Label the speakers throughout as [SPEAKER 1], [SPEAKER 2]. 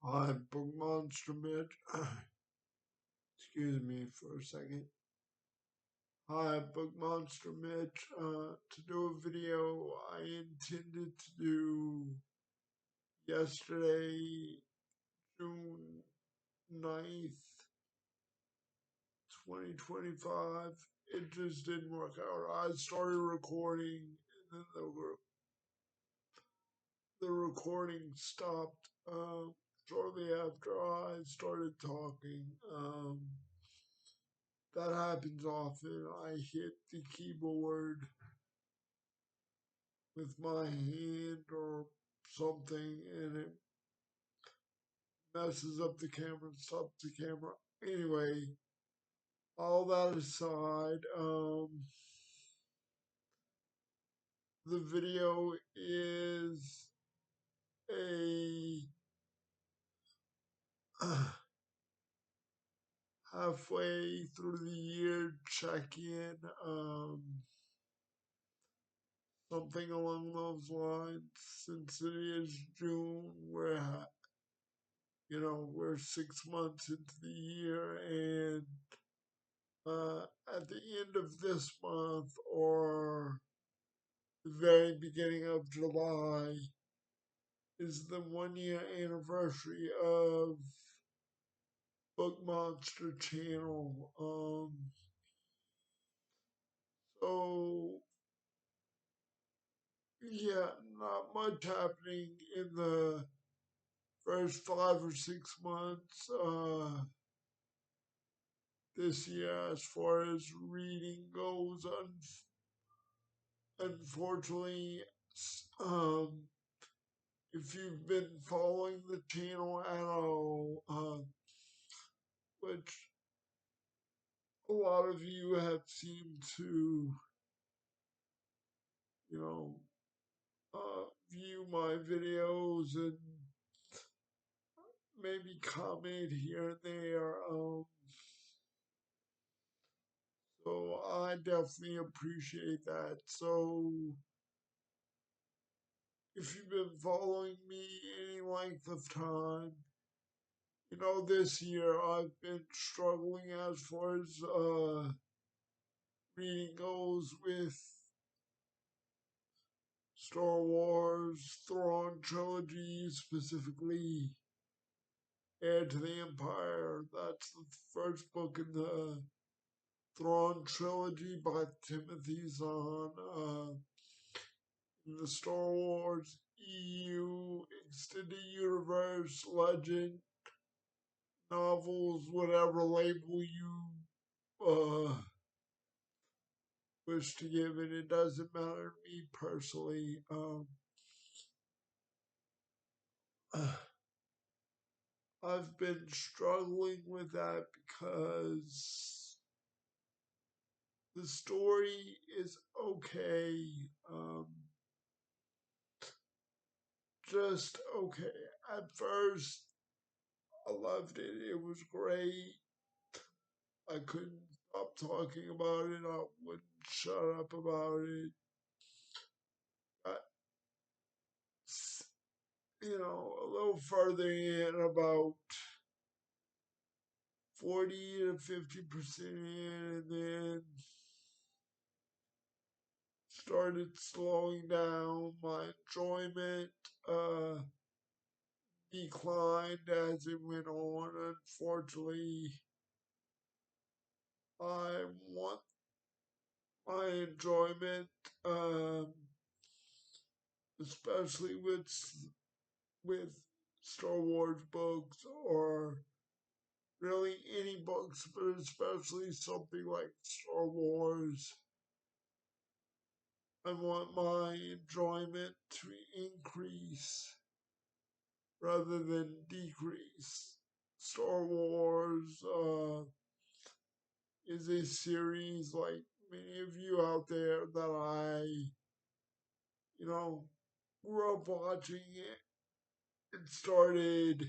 [SPEAKER 1] Hi, Book Monster Mitch. Excuse me for a second. Hi, Book Monster Mitch. To do a video I intended to do yesterday, June 9th, 2025. It just didn't work out. I started recording and then the recording stopped shortly after I started talking. That happens often. I hit the keyboard with my hand or something and it messes up the camera, stops the camera. Anyway, all that aside, the video is a halfway through the year check in, something along those lines. Since it is June, we're 6 months into the year, and at the end of this month or the very beginning of July is the 1 year anniversary of Book Monster channel. So yeah, not much happening in the first 5 or 6 months this year as far as reading goes. Unfortunately, um, if you've been following the channel at all, which a lot of you have seemed to, you know, view my videos and maybe comment here and there. So I definitely appreciate that. So if you've been following me any length of time, you know, this year I've been struggling as far as reading goes with Star Wars, Thrawn trilogy, specifically Heir to the Empire. That's the first book in the Thrawn trilogy by Timothy Zahn. In the Star Wars EU Extended Universe Legend novels, whatever label you wish to give it, it doesn't matter to me personally. I've been struggling with that because the story is okay, um, just okay. At first, I loved it. It was great. I couldn't stop talking about it. I wouldn't shut up about it. Got, a little further in, about 40 to 50% in, and then started slowing down. My enjoyment uh, declined as it went on. Unfortunately, I want my enjoyment, um, especially with Star Wars books or really any books, but especially something like Star Wars. I want my enjoyment to increase rather than decrease. Star Wars is a series like many of you out there that you know, grew up watching it. It started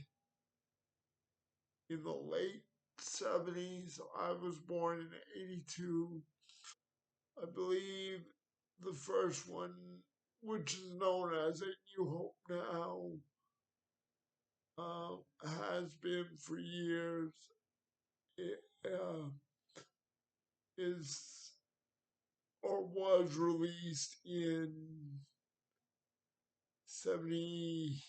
[SPEAKER 1] in the late 70s. I was born in 82. I believe the first one, which is known as A New Hope now, has been for years. It is or was released in 70,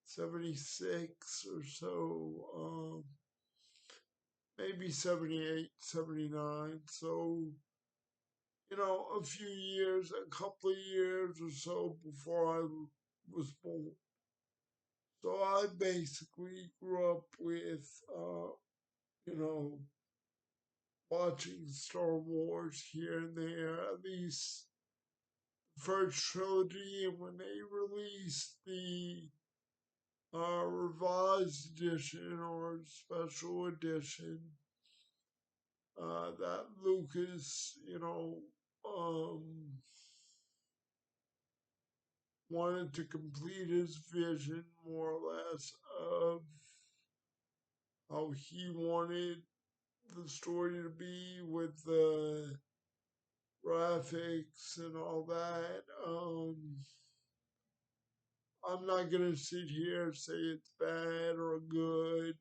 [SPEAKER 1] 76 or so, maybe 78, 79. So, a few years, a couple of years or so before I was born. So I basically grew up with, you know, watching Star Wars here and there, at least the first trilogy, and when they released the revised edition or special edition that Lucas, um, wanted to complete his vision more or less of how he wanted the story to be with the graphics and all that. I'm not gonna sit here and say it's bad or good.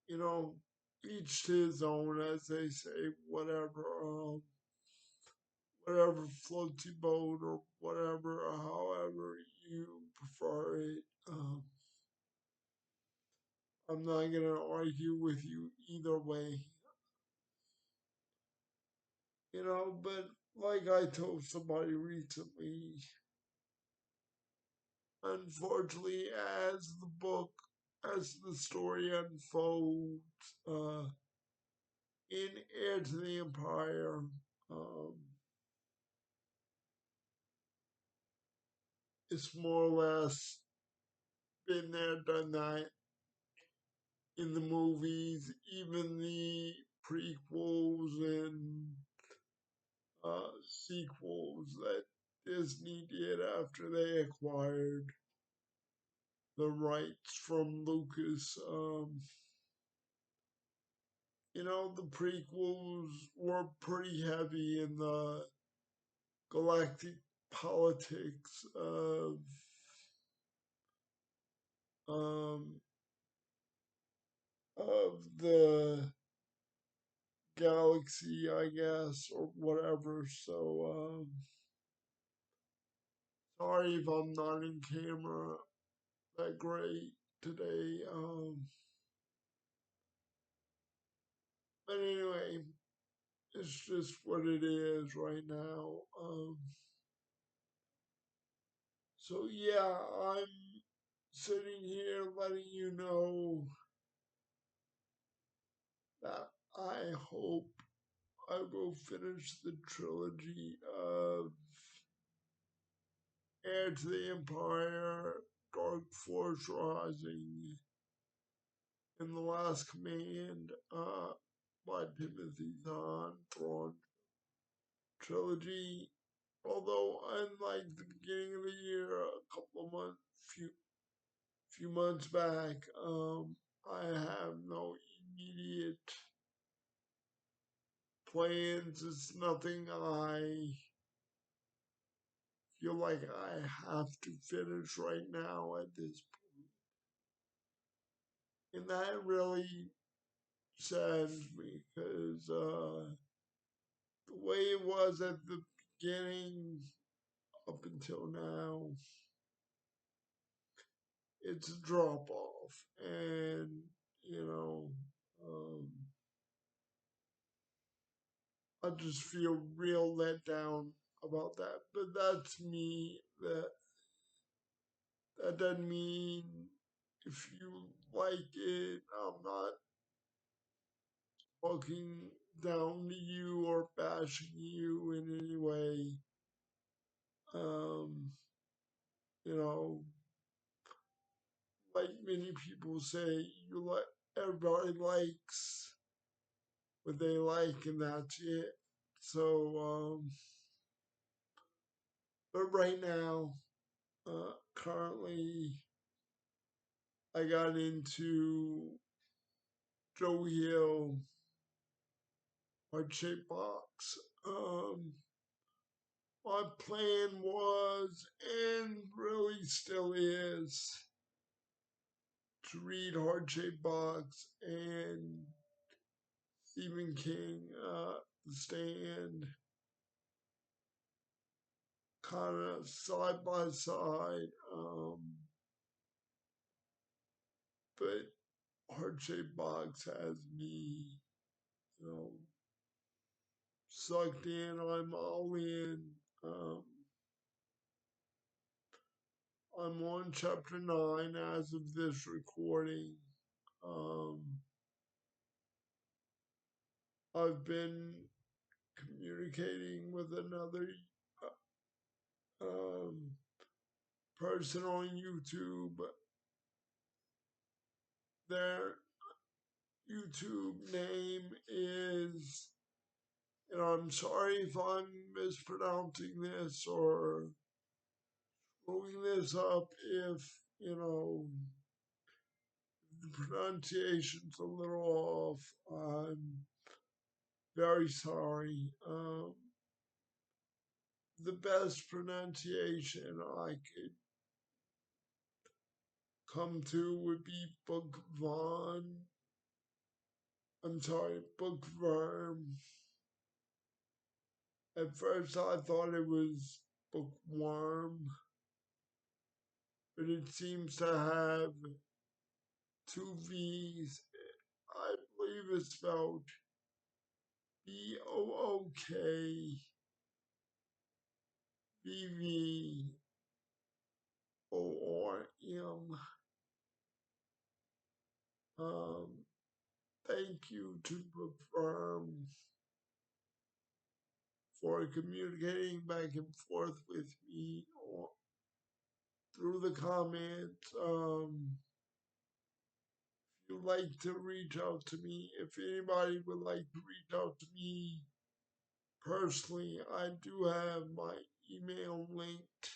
[SPEAKER 1] You know, each to his own, as they say. Whatever floats your boat or whatever, or however you prefer it. I'm not gonna argue with you either way. But like I told somebody recently, unfortunately, as the story unfolds, in Heir to the Empire, um, it's more or less been there, done that in the movies, even the prequels and sequels that Disney did after they acquired the rights from Lucas. The prequels were pretty heavy in the galactic politics um, of the galaxy, I guess, or whatever. So, sorry if I'm not in camera that great today. But anyway, it's just what it is right now. So yeah, I'm sitting here letting you know that I hope I will finish the trilogy of Heir to the Empire, Dark Force Rising, and The Last Command by Timothy Zahn Thrawn trilogy. Although unlike the beginning of the year, a couple of months, few months back, I have no immediate plans. It's nothing I feel like I have to finish right now at this point. And that really saddens me because the way it was at the beginning up until now, it's a drop off. And, you know, um, I just feel real let down about that. But that's me. That doesn't mean if you like it, I'm not talking down to you or bashing you in any way. Um, you know, like many people say, everybody likes what they like, and that's it. So, but right now, currently, I got into Joe Hill heart shaped box. my plan was, and really still is, to read Heart Shaped Box and Stephen King, The Stand, kind of side by side. But Heart Shaped Box has me, you know, sucked in. I'm all in. Um, I'm on chapter 9 as of this recording. Um, I've been communicating with another um, person on YouTube. Their YouTube name is, and I'm sorry if I'm mispronouncing this or screwing this up, if, you know, the pronunciation's a little off. I'm very sorry. The best pronunciation I could come to would be Bookworm. I'm sorry, Bookworm. At first I thought it was Bookworm, but it seems to have two V's. I believe it's spelled BOOKBVORM. Um, Thank you to Bookworm for communicating back and forth with me through the comments. If you'd like to reach out to me, if anybody would like to reach out to me personally, I do have my email linked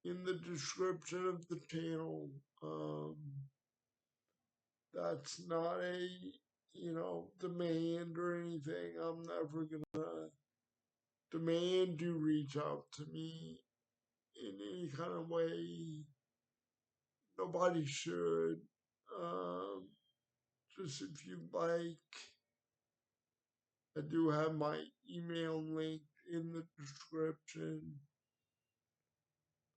[SPEAKER 1] in the description of the channel. That's not a, demand or anything. I'm never gonna demand you reach out to me in any kind of way. Nobody should. Um, just if you like, I do have my email link in the description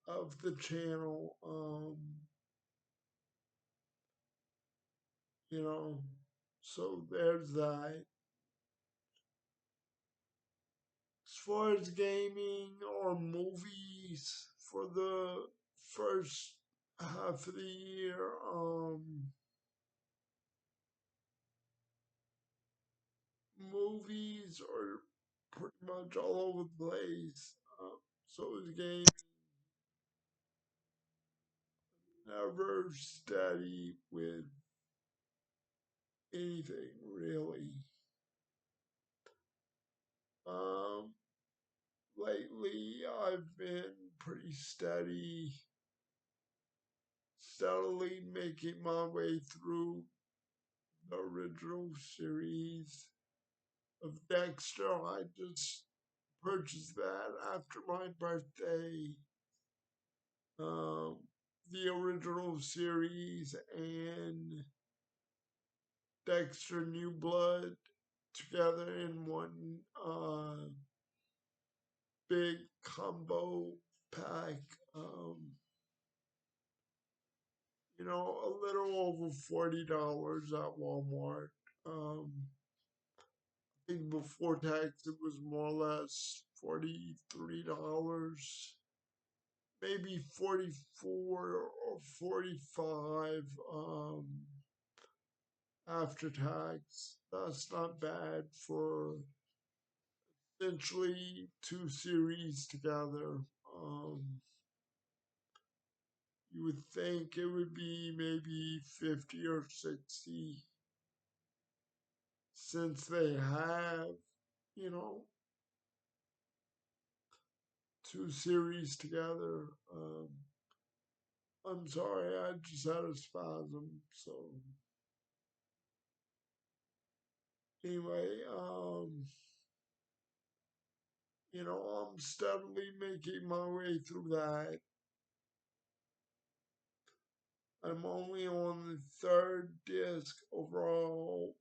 [SPEAKER 1] of the channel. So there's that. As far as gaming or movies for the first half of the year, movies are pretty much all over the place. So is gaming. Never steady with anything really. Um, Lately I've been pretty steadily making my way through the original series of Dexter. I just purchased that after my birthday. Um, the original series and Dexter New Blood together in one big combo pack. A little over $40 at Walmart. I think before tax it was more or less $43, maybe 44 or 45 after tax. That's not bad for essentially two series together. You would think it would be maybe 50 or 60 since they have, you know, two series together. I'm sorry, I just had a spasm. So anyway, I'm steadily making my way through that. I'm only on the third disc overall,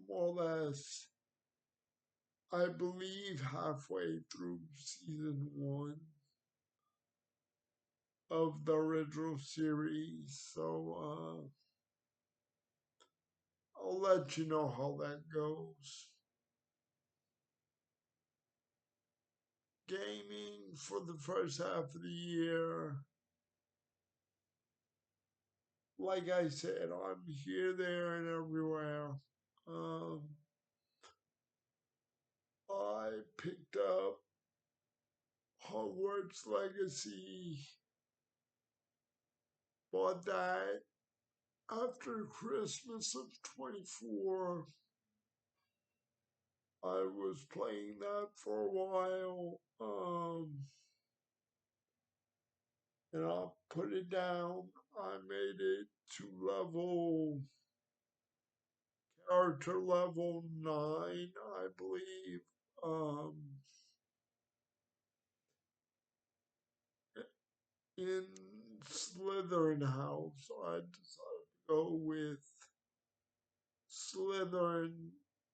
[SPEAKER 1] more or less. I believe halfway through season one of the original series. So I'll let you know how that goes. Gaming for the first half of the year. Like I said, I'm here, there, and everywhere. Um, I picked up Hogwarts Legacy, bought that after Christmas of 24. I was playing that for a while, and I put it down. I made it to character level 9, I believe. Um, in Slytherin House, I decided to go with Slytherin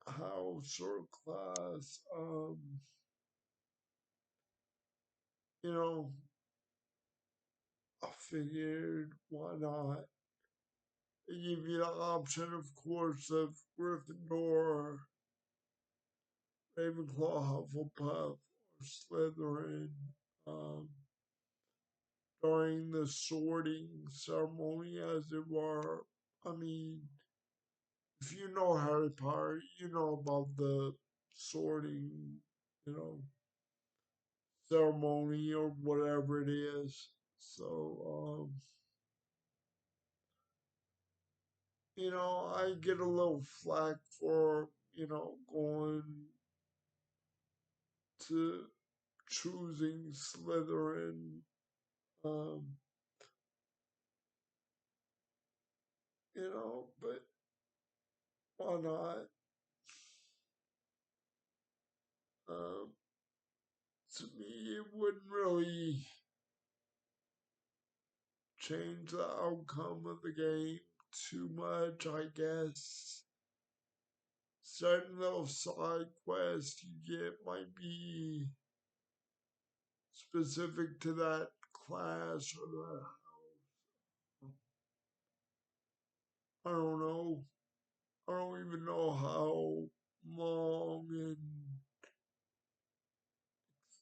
[SPEAKER 1] House or class. You know, I figured why not? They give you the option, of course, of Gryffindor, Ravenclaw, Hufflepuff, or Slytherin. Um, During the sorting ceremony, as it were. I mean, if you know Harry Potter, you know about the sorting, you know, ceremony or whatever it is. So, I get a little flack for, going to choosing Slytherin. Um, but why not? Um, to me, it wouldn't really change the outcome of the game too much, I guess. Certain little side quests you get might be specific to that class or that. I don't know. I don't even know how long and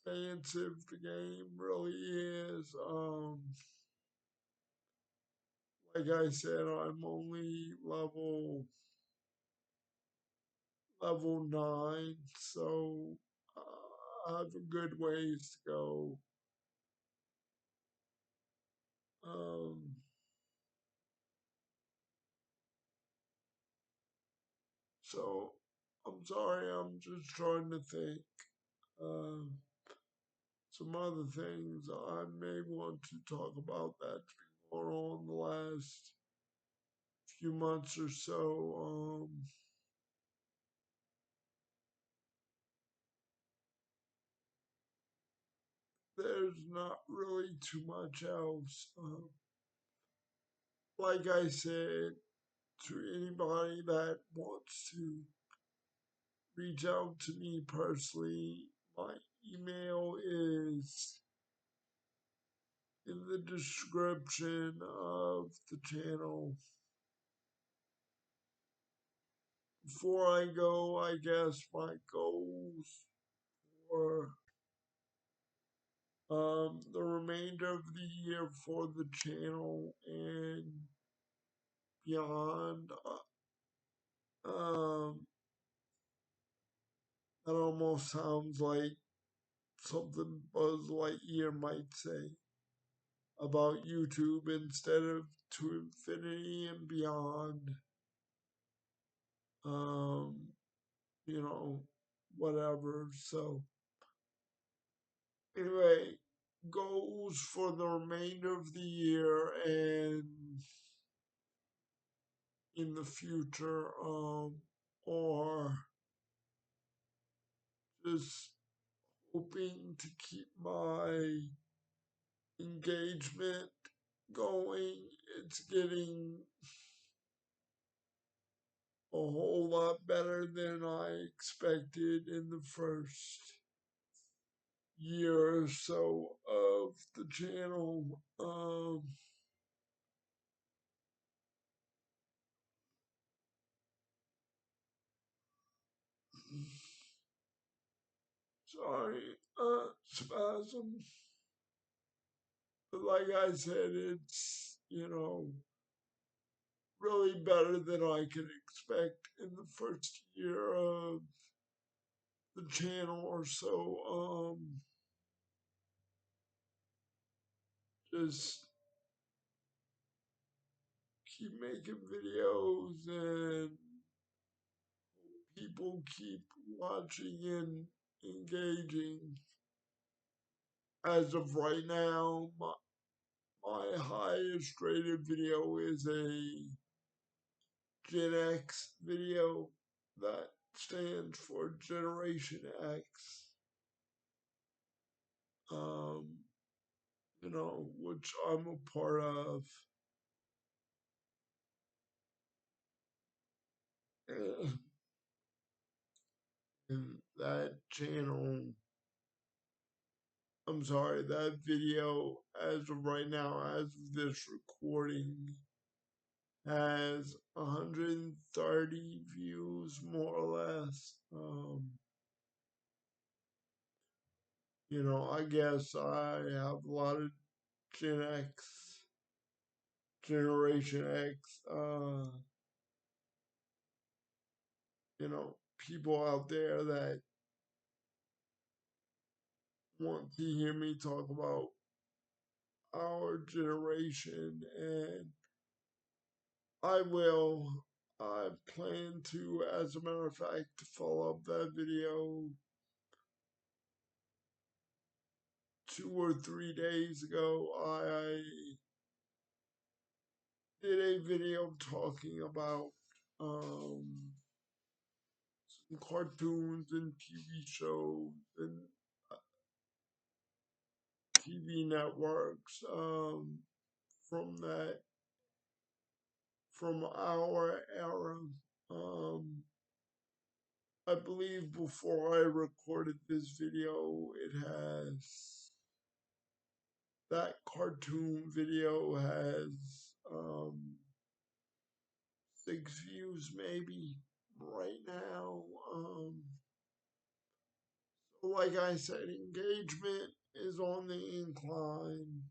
[SPEAKER 1] expansive the game really is. Like I said, I'm only level 9, so I have a good ways to go. Um, so I'm sorry, I'm just trying to think. Um, some other things I may want to talk about that's been going on the last few months or so. There's not really too much else. Like I said, to anybody that wants to reach out to me personally, my email is in the description of the channel. Before I go, I guess my goals for the remainder of the year for the channel and beyond. Um, that almost sounds like something Buzz Lightyear might say about YouTube instead of to infinity and beyond. Um, you know, whatever. So, anyway, goals for the remainder of the year and in the future, or just hoping to keep my engagement going. It's getting a whole lot better than I expected in the first year or so of the channel. Sorry, spasm. But like I said, it's, really better than I could expect in the first year of the channel or so. Just keep making videos and people keep watching and engaging. As of right now, my highest rated video is a Gen X video that stands for Generation X. Um, which I'm a part of. And that channel, I'm sorry, that video, as of right now, as of this recording, has 130 views, more or less. I guess I have a lot of Gen X, Generation X, people out there that want to hear me talk about our generation, and I will. I plan to, as a matter of fact, to follow up that video 2 or 3 days ago. I did a video talking about um, some cartoons and TV shows and TV networks from that from our era. Um, I believe before I recorded this video, it has that cartoon video has um, 6 views maybe right now. So like I said, engagement is on the incline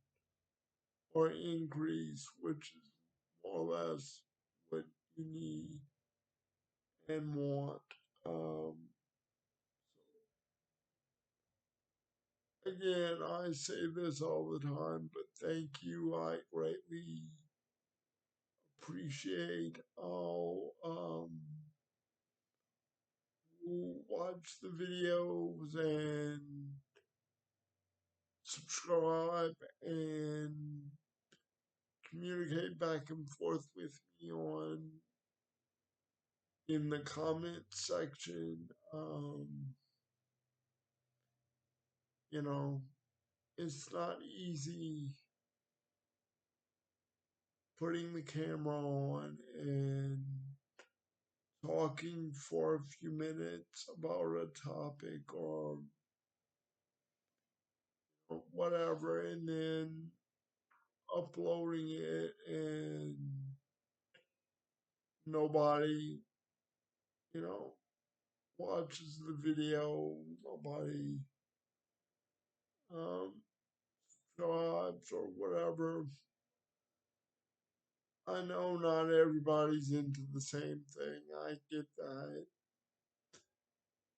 [SPEAKER 1] or increase, which is more or less what you need and want. Um, Again, I say this all the time, but thank you. I greatly appreciate all who watch the videos and subscribe and communicate back and forth with me on in the comment section. You know, it's not easy putting the camera on and talking for a few minutes about a topic or whatever, and then uploading it and nobody, you know, watches the video, nobody um, subscribes or whatever. I know not everybody's into the same thing. I get that.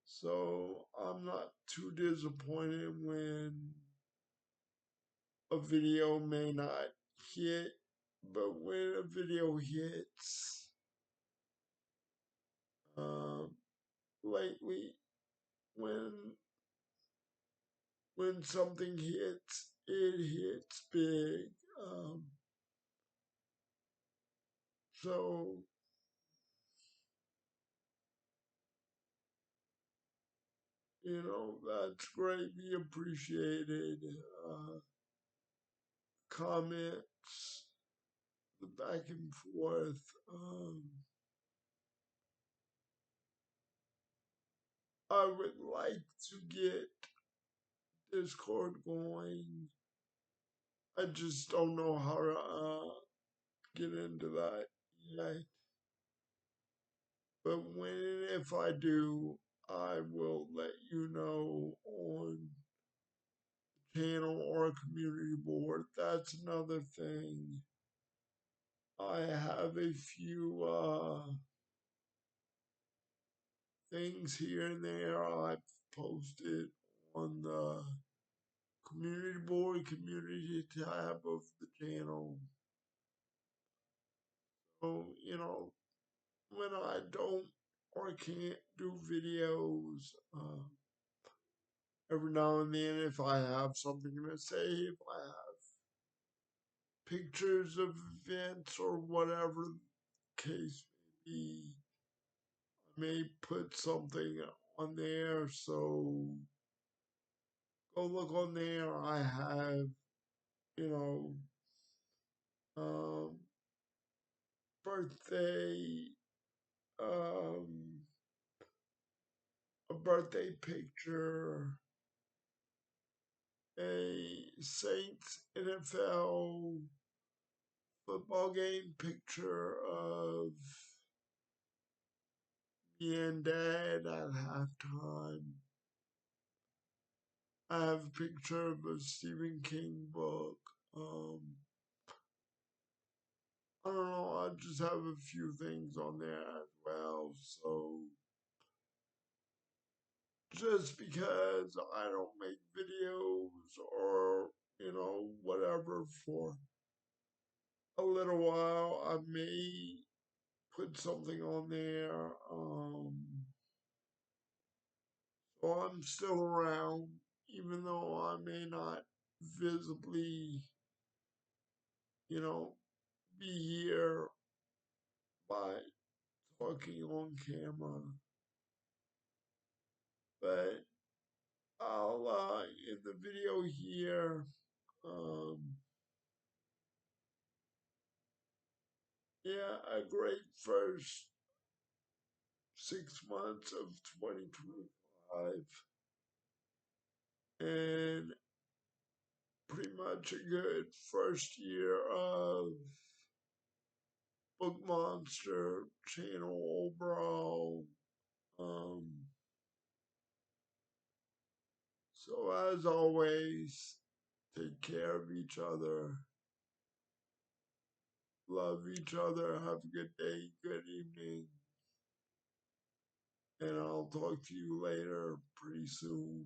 [SPEAKER 1] So I'm not too disappointed when a video may not hit, but when a video hits, um, lately, when when something hits, it hits big. So That's greatly appreciated. Comments, the back and forth. I would like to get Discord going. I just don't know how to get into that yet. But when and if I do, I will let you know on channel or community board. That's another thing. I have a few things here and there I've posted on the community board, community tab of the channel. So, when I don't or can't do videos, every now and then, if I have something to say, if I have pictures of events or whatever the case may be, I may put something on there. So go look on there. I have, you know, um, birthday, um, a birthday picture, a Saints NFL football game picture of me and Dad at halftime. I have a picture of a Stephen King book. I don't know, I just have a few things on there as well. So just because I don't make videos or, whatever for a little while, I may put something on there. So I'm still around, even though I may not visibly, you know, be here by talking on camera. But I'll, in the video here, um, yeah, a great first 6 months of 2025. And pretty much a good first year of Book Monster channel overall. Um, so as always, take care of each other, love each other, have a good day, good evening, and I'll talk to you later pretty soon.